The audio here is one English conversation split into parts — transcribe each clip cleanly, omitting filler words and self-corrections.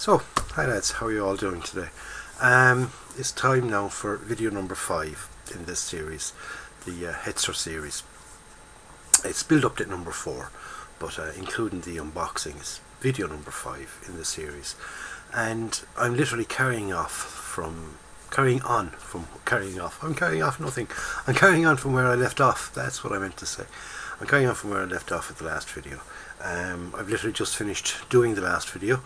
So, hi lads, how are you all doing today? It's time now for video number 5 in this series, the HETZER series. It's build up to number 4, but including the unboxing, it's video number 5 in the series. And I'm literally carrying on from where I left off. That's what I meant to say. I'm carrying on from where I left off at the last video. I've literally just finished doing the last video.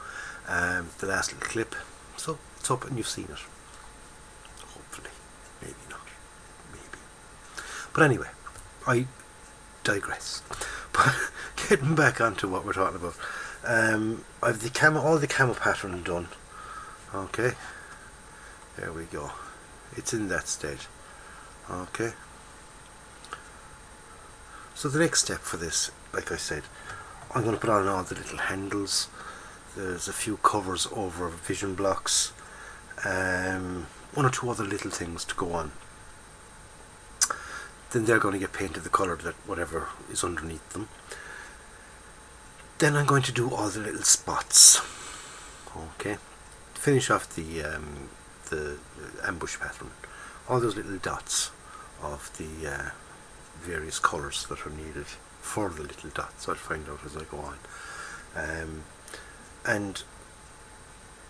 The last little clip, so it's up and you've seen it, hopefully, maybe not, maybe, but anyway, I digress. But getting back onto what we're talking about, I've all the camo pattern done. Okay, there we go, it's in that state. Okay, so the next step for this, like I said, I'm going to put on all the little handles. There's a few covers over vision blocks, one or two other little things to go on. Then they're going to get painted the colour that whatever is underneath them. Then I'm going to do all the little spots. Okay, finish off the ambush pattern, all those little dots of the various colours that are needed for the little dots. I'll find out as I go on. And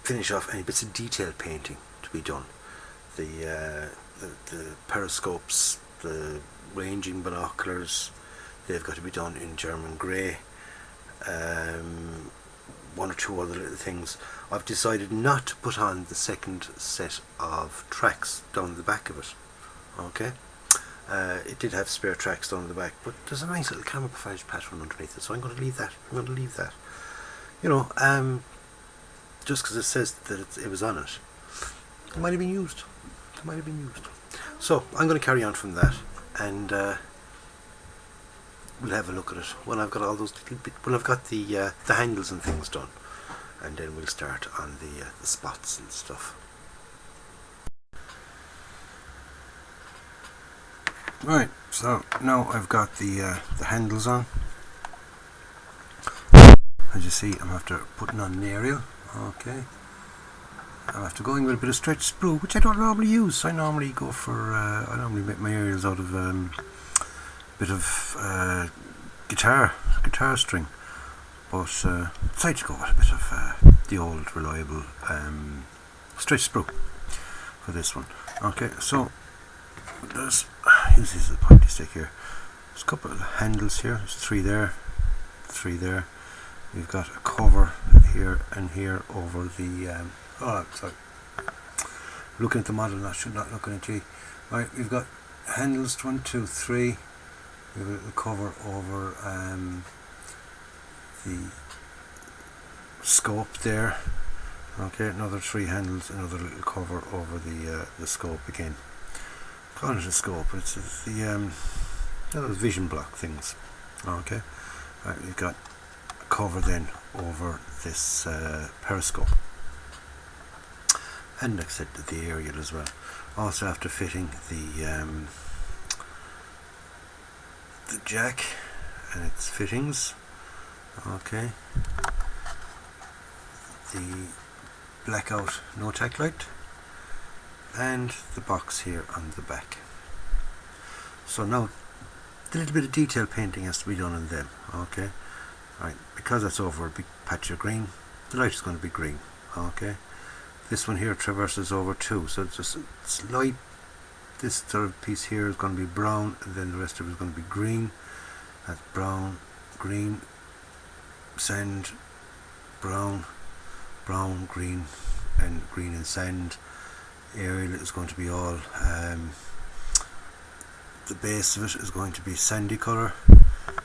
finish off any bits of detail painting to be done. The periscopes, the ranging binoculars, they've got to be done in German grey. One or two other little things. I've decided not to put on the second set of tracks down the back of it. Okay, it did have spare tracks down the back, but there's a nice little camouflage pattern underneath it, so I'm going to leave that. You know, just because it says that it was on it, it might have been used. So I'm going to carry on from that, and we'll have a look at it when I've got all those little bits. When I've got the handles and things done, and then we'll start on the spots and stuff. Right. So now I've got the handles on. As you see, I'm after putting on an aerial. Okay, I'm after going with a bit of stretch sprue, which I don't normally use. I normally go for I normally make my aerials out of a bit of guitar string, but decided to go with a bit of the old reliable stretch sprue for this one. Okay, so use this as a pointy stick here. There's a couple of handles here. There's three there. We've got a cover here and here over the sorry, looking at the model, not looking at you. Right, we've got handles 1, 2, 3. We've got a cover over the scope there. Okay, another 3 handles, another little cover over the scope again. Calling it a scope, it's the those vision block things. Okay, right, we've got cover then over this periscope, and like I said, the aerial as well. Also after fitting the jack and its fittings. Okay, the blackout no tack light, and the box here on the back. So now the little bit of detail painting has to be done on them. Okay, right, because that's over a big patch of green, the light is going to be green. Okay, this one here traverses over too, so it's just light. This sort of piece here is going to be brown, and then the rest of it is going to be green. That's brown, green, sand, brown, green, and green and sand. Aerial is going to be all the base of it is going to be sandy colour.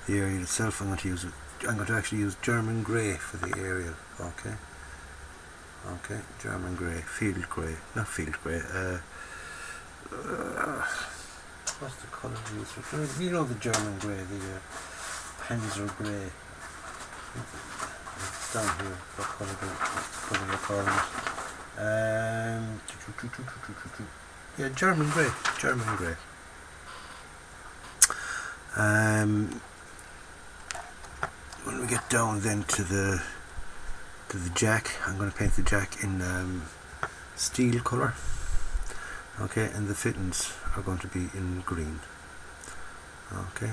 The aerial itself, I'm going to actually use German grey for the aerial. Okay, German grey, not field grey. What's the colour used for? You know the German grey, the Panzer grey. It's down here. What colour they're calling it? Yeah, German grey. When we get down then to the to the jack. I'm going to paint the jack in steel colour. Okay, and the fittings are going to be in green. Okay,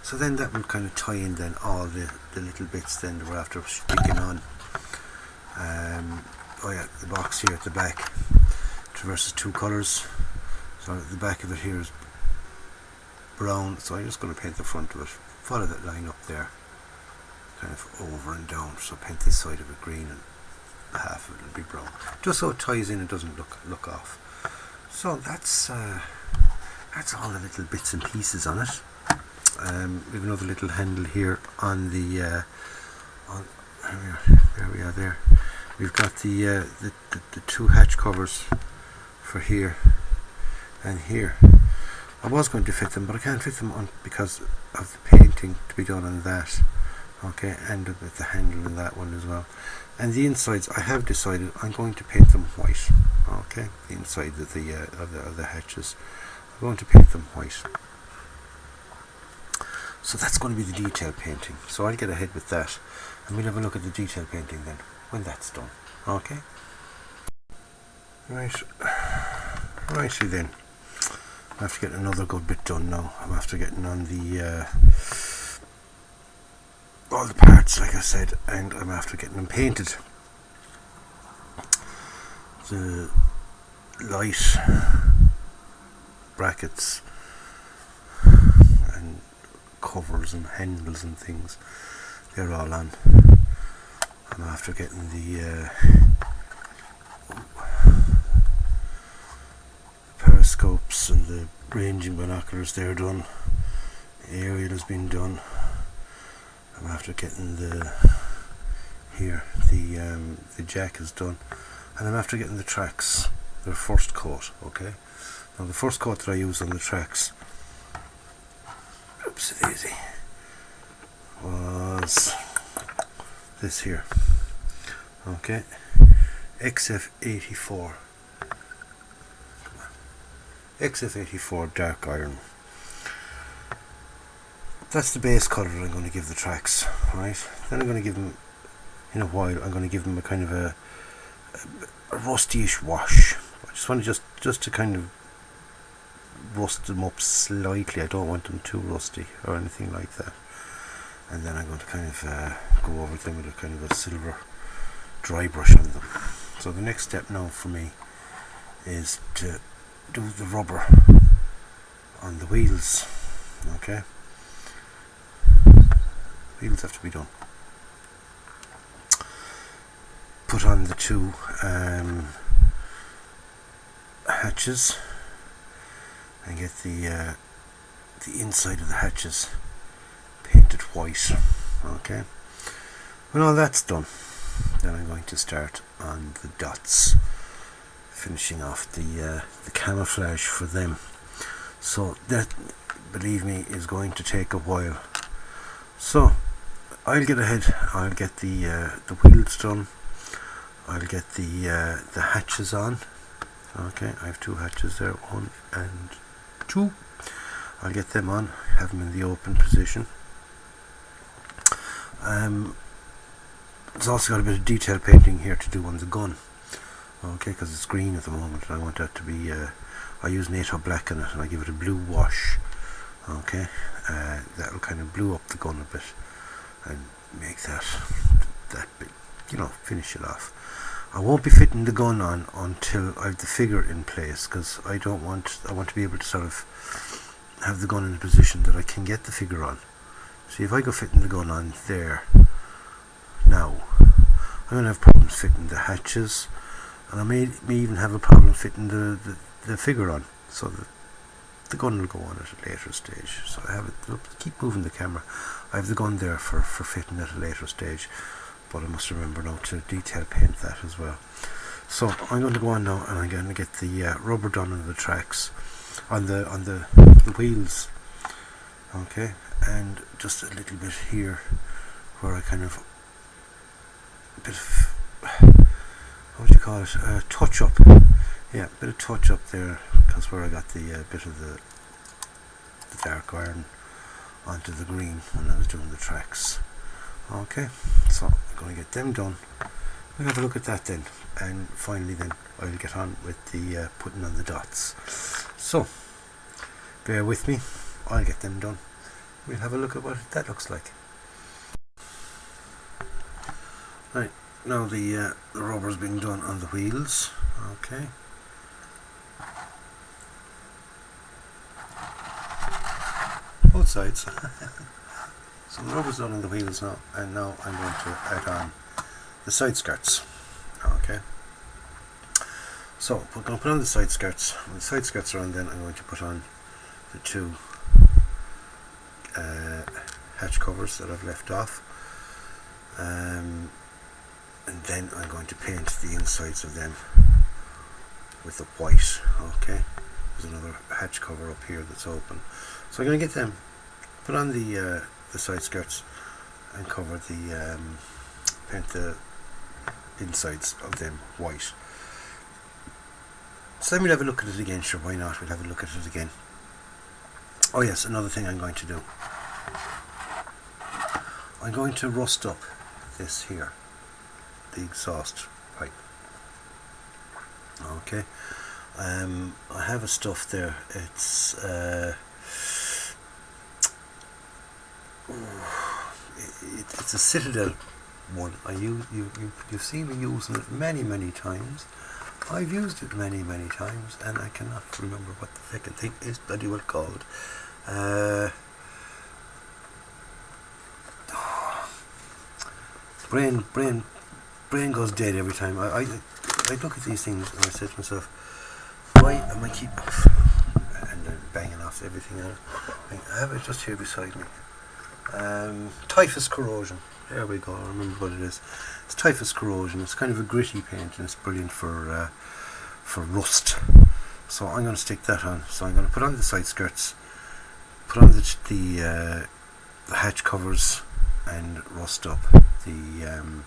so then that will kind of tie in then all the little bits then that we're after sticking on. Oh yeah, the box here at the back traverses two colours. So the back of it here is brown, so I'm just going to paint the front of it. Follow that line up there, kind of over and down. So paint this side of it green and half of it will be brown, just so it ties in and doesn't look off. So that's all the little bits and pieces on it. We have another little handle here on the there we are there. We've got the two hatch covers for here and here. I was going to fit them, but I can't fit them on because of the painting to be done on that. Okay, and with the handle on that one as well. And the insides, I have decided I'm going to paint them white. Okay, the inside of the hatches, I'm going to paint them white. So that's going to be the detail painting. So I'll get ahead with that, and we'll have a look at the detail painting then when that's done. Okay. Righty then. I have to get another good bit done now. I'm after getting on the all the parts, like I said, and I'm after getting them painted. The light brackets and covers and handles and things, they're all on. I'm after getting the periscopes and the ranging binoculars, they're done. The aerial has been done. I'm after getting the jack is done, and I'm after getting the tracks, their first coat. Okay, now the first coat that I used on the tracks, oopsie daisy, was this here. Okay, XF84 XF84 dark iron. That's the base colour that I'm going to give the tracks, right? Then I'm going to give them, in a while, I'm going to give them a kind of a rusty-ish wash. I just want to just to kind of rust them up slightly. I don't want them too rusty or anything like that. And then I'm going to kind of go over them with a kind of a silver dry brush on them. So the next step now for me is to do the rubber on the wheels. Okay, wheels have to be done. Put on the two hatches and get the inside of the hatches painted white. Okay, when all that's done, then I'm going to start on the dots, finishing off the camouflage for them. So that, believe me, is going to take a while. So I'll get ahead. I'll get the wheels done. I'll get the hatches on. Okay, I have two hatches there, 1 and 2. I'll get them on, have them in the open position. It's also got a bit of detail painting here to do on the gun. Okay, because it's green at the moment, and I want that to be, I use NATO black in it, and I give it a blue wash. Okay, that'll kind of blue up the gun a bit and make that bit, you know, finish it off. I won't be fitting the gun on until I have the figure in place, because I want to be able to sort of have the gun in a position that I can get the figure on. See, if I go fitting the gun on there now, I'm going to have problems fitting the hatches, and I may even have a problem fitting the figure on, so that the gun will go on at a later stage. So I have it, keep moving the camera, I have the gun there for fitting at a later stage, but I must remember now to detail paint that as well. So I'm going to go on now, and I'm going to get the rubber done on the tracks, on the wheels. Okay, and just a little bit here where I kind of a bit of, what would you call it, touch up. Yeah, a bit of touch up there, because where I got the bit of the dark iron onto the green when I was doing the tracks. Okay, so I'm going to get them done, we'll have a look at that then, and finally then I'll get on with the putting on the dots. So bear with me, I'll get them done. We'll have a look at what that looks like. Right, now the rubber's being done on the wheels. Okay. Both sides. So the rubber's done on the wheels now, and now I'm going to add on the side skirts. Okay. So we're going to put on the side skirts. When the side skirts are on, then I'm going to put on the two hatch covers that I've left off. And then I'm going to paint the insides of them with the white. Okay, there's another hatch cover up here that's open, so I'm going to get them, put on the side skirts and cover the paint the insides of them white. So then we'll have a look at it again. Sure, why not? We'll have a look at it again. Oh yes, another thing I'm going to do, I'm going to rust up this here, the exhaust pipe. Okay, I have a stuff there. It's it's a Citadel one. You've seen me using it many times. I've used it many times, and I cannot remember what the fucking thing is bloody well called. Brain goes dead every time. I look at these things and I say to myself, why am I keep and then banging off everything out? I have it just here beside me. Typhus Corrosion. There we go. I remember what it is. It's Typhus Corrosion. It's kind of a gritty paint, and it's brilliant for rust. So I'm going to stick that on. So I'm going to put on the side skirts, put on the hatch covers, and rust up the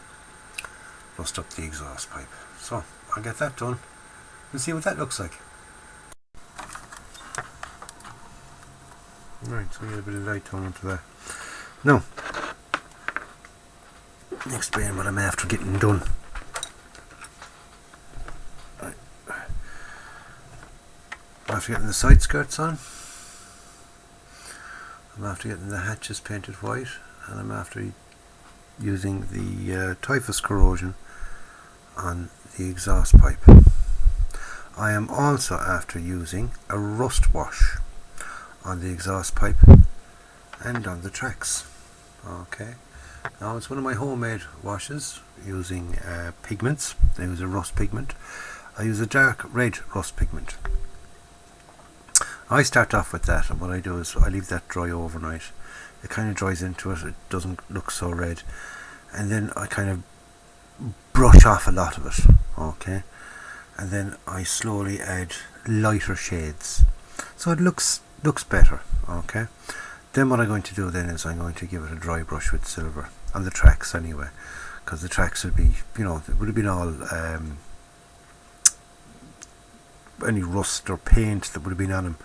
exhaust pipe. So I'll get that done. We'll see what that looks like. Right, so we get a bit of light tone onto that. Now, explain what I'm after getting done. Right. After getting the side skirts on, I'm after getting the hatches painted white, and I'm after using the Typhus Corrosion on the exhaust pipe. I am also after using a rust wash on the exhaust pipe and on the tracks. Okay, now it's one of my homemade washes using pigments. I use a rust pigment. I use a dark red rust pigment. I start off with that, and what I do is I leave that dry overnight. It kind of dries into it, it doesn't look so red, and then I kind of brush off a lot of it. Okay, and then I slowly add lighter shades so it looks better. Okay, then what I'm going to do then is I'm going to give it a dry brush with silver on the tracks anyway, because the tracks would be, you know, it would have been all any rust or paint that would have been on them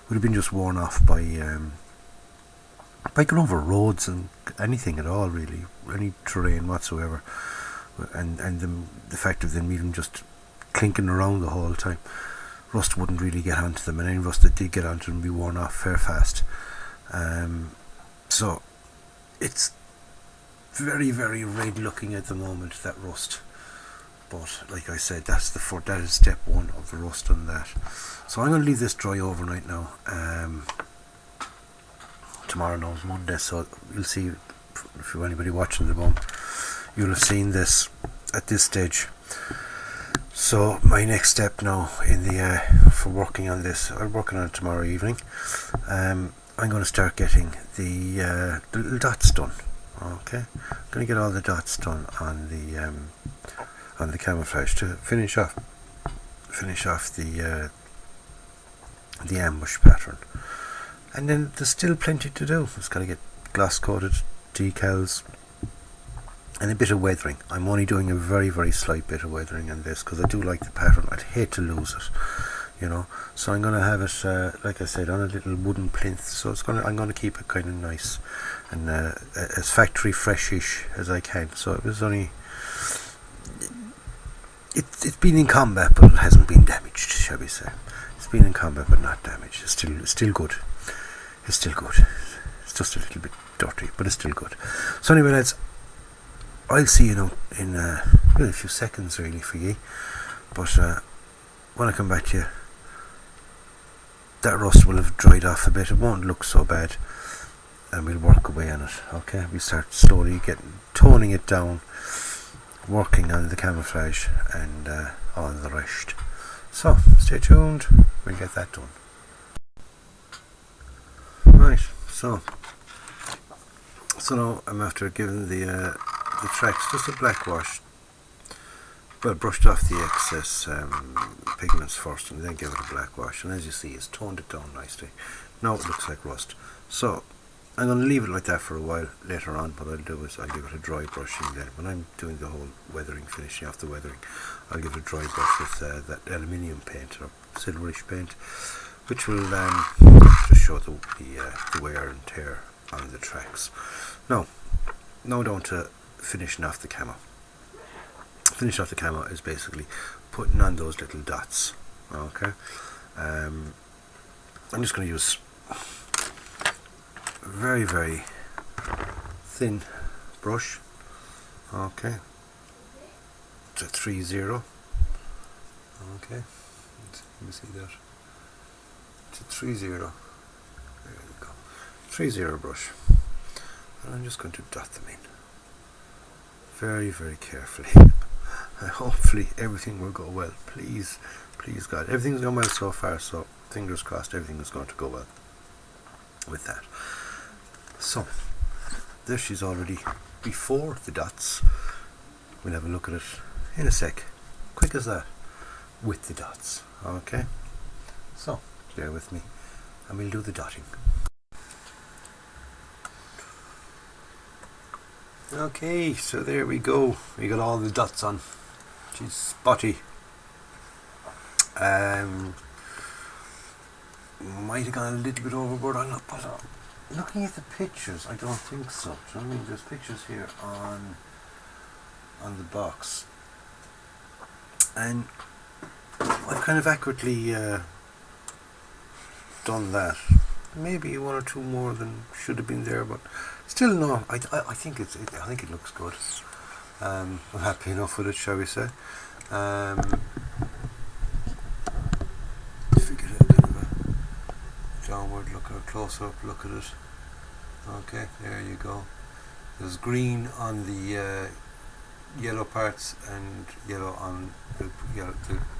would have been just worn off by going over roads and anything at all, really, any terrain whatsoever, and the fact of them even just clinking around the whole time, rust wouldn't really get onto them, and any rust that did get onto them would be worn off fair fast. So it's very red looking at the moment, that rust, but like I said, that is step one of the rust on that. So I'm going to leave this dry overnight now. Tomorrow now is Monday, so you'll see, if you're anybody watching the bump, you'll have seen this at this stage. So my next step now in the for working on this, I'm working on it tomorrow evening. I'm going to start getting the little dots done. Okay, I'm going to get all the dots done on the camouflage to finish off the ambush pattern. And then there's still plenty to do. It's got to get glass coated decals and a bit of weathering. I'm only doing a very slight bit of weathering on this because I do like the pattern. I'd hate to lose it, you know. So I'm going to have it, like I said, on a little wooden plinth. So I'm going to keep it kind of nice and as factory freshish as I can. So it was only it's been in combat, but it hasn't been damaged, shall we say. It's been in combat, but not damaged. It's still good. It's still good. It's just a little bit dirty, but it's still good. So anyway, lads, I'll see you now in really a few seconds, really, for ye. But when I come back to you, that rust will have dried off a bit. It won't look so bad, and we'll work away on it. Okay, we start slowly toning it down, working on the camouflage and all the rest. So stay tuned, we'll get that done. Right, so now I'm after giving the tracks just a black wash. Well, brushed off the excess pigments first and then give it a black wash, and as you see, it's toned it down nicely. Now it looks like rust. So I'm going to leave it like that for a while. Later on, what I'll do is I'll give it a dry brushing then. When I'm doing the whole weathering, finishing off the weathering, I'll give it a dry brush with that aluminium paint or silverish paint, which will just show the wear and tear on the tracks. Now down to finishing off the camo. Finish off the camo is basically putting on those little dots. Okay, I'm just going to use a very, very thin brush. Okay, it's a 3-0. Okay, let me see that. It's a 3-0. There we go. 3-0 brush, and I'm just going to dot them in very, very carefully. Hopefully everything will go well. Please God, everything's gone well so far, so fingers crossed everything is going to go well with that. So there she's already before the dots. We'll have a look at it in a sec. Quick as that, with the dots. Okay, so bear with me and we'll do the dotting. Okay, so there we go. We got all the dots on. She's spotty. Might have gone a little bit overboard. I'm not, but looking at the pictures, I don't think so. Do you know what I mean? There's pictures here on the box, and I've kind of accurately done that. Maybe one or two more than should have been there, but still, no. I think I think it looks good. I'm happy enough with it, shall we say? If we get a kind of a downward look or a close-up look at it. Okay, there you go. There's green on the yellow parts and yellow on the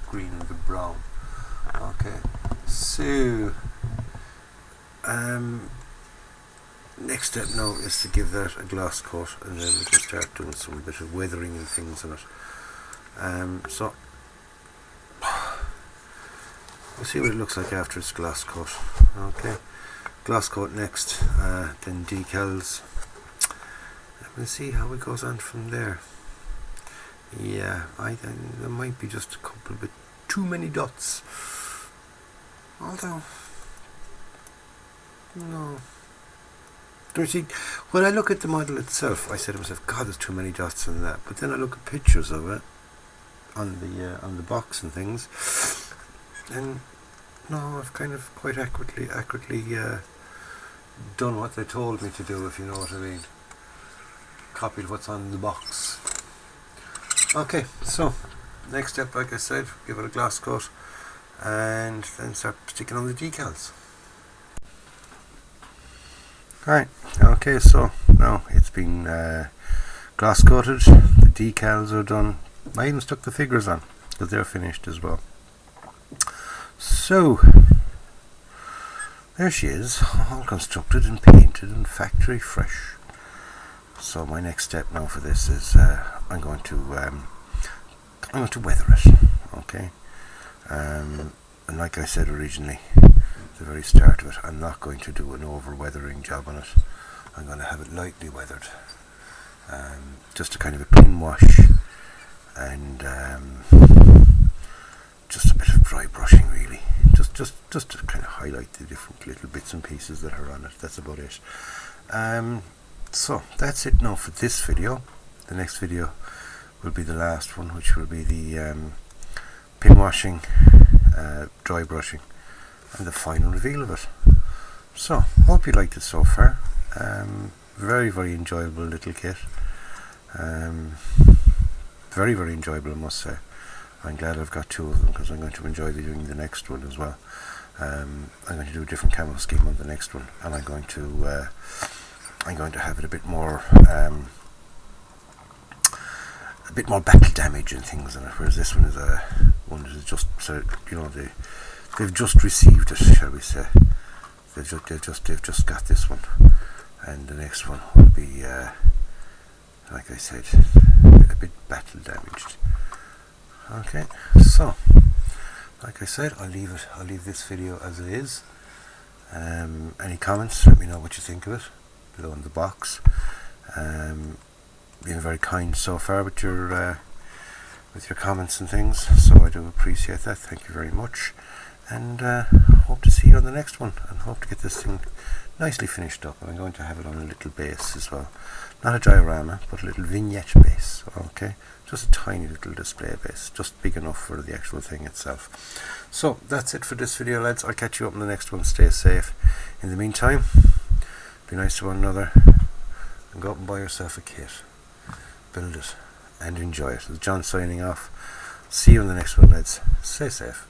green and the brown. Okay, so next step now is to give that a glass coat, and then we can start doing some bit of weathering and things on it. So we'll see what it looks like after it's glass coat. Okay, glass coat next, then decals, and we'll see how it goes on from there. Yeah, there might be just a couple bit too many dots, although no. Don't you see, when I look at the model itself, I say to myself, God, there's too many dots in that. But then I look at pictures of it on the box and things, and no, I've kind of quite accurately done what they told me to do, if you know what I mean. Copied what's on the box. Okay, so next step, like I said, give it a glass coat, and then start sticking on the decals. Right, okay, so now it's been glass coated, the decals are done. I even stuck the figures on because they're finished as well. So there she is, all constructed and painted and factory fresh. So my next step now for this is I'm going to weather it. Okay, and like I said originally, the very start of it, I'm not going to do an over weathering job on it. I'm going to have it lightly weathered, just a kind of a pin wash, and just a bit of dry brushing, really, just to kind of highlight the different little bits and pieces that are on it. That's about it. So that's it now for this video. The next video will be the last one, which will be the pin washing, dry brushing, and the final reveal of it. So, hope you liked it so far. Very, very enjoyable little kit. Very, very enjoyable, I must say. I'm glad I've got two of them, because I'm going to enjoy doing the next one as well. I'm going to do a different camo scheme on the next one, and I'm going to have it a bit more battle damage and things in it, whereas this one is one that is just, so you know, they've just received it, shall we say. They've just got this one, and the next one will be, like I said, a bit battle damaged. Okay, so like I said, I'll leave this video as it is. Any comments? Let me know what you think of it below in the box. Been very kind so far with your comments and things, so I do appreciate that. Thank you very much, and hope to see you on the next one, and hope to get this thing nicely finished up. I'm going to have it on a little base as well, not a diorama, but a little vignette base. Okay, just a tiny little display base, just big enough for the actual thing itself. So that's it for this video, lads. I'll catch you up in the next one. Stay safe. In the meantime, be nice to one another, and go up and buy yourself a kit, build it, and enjoy it. This is John signing off. See you in the next one, lads. Stay safe.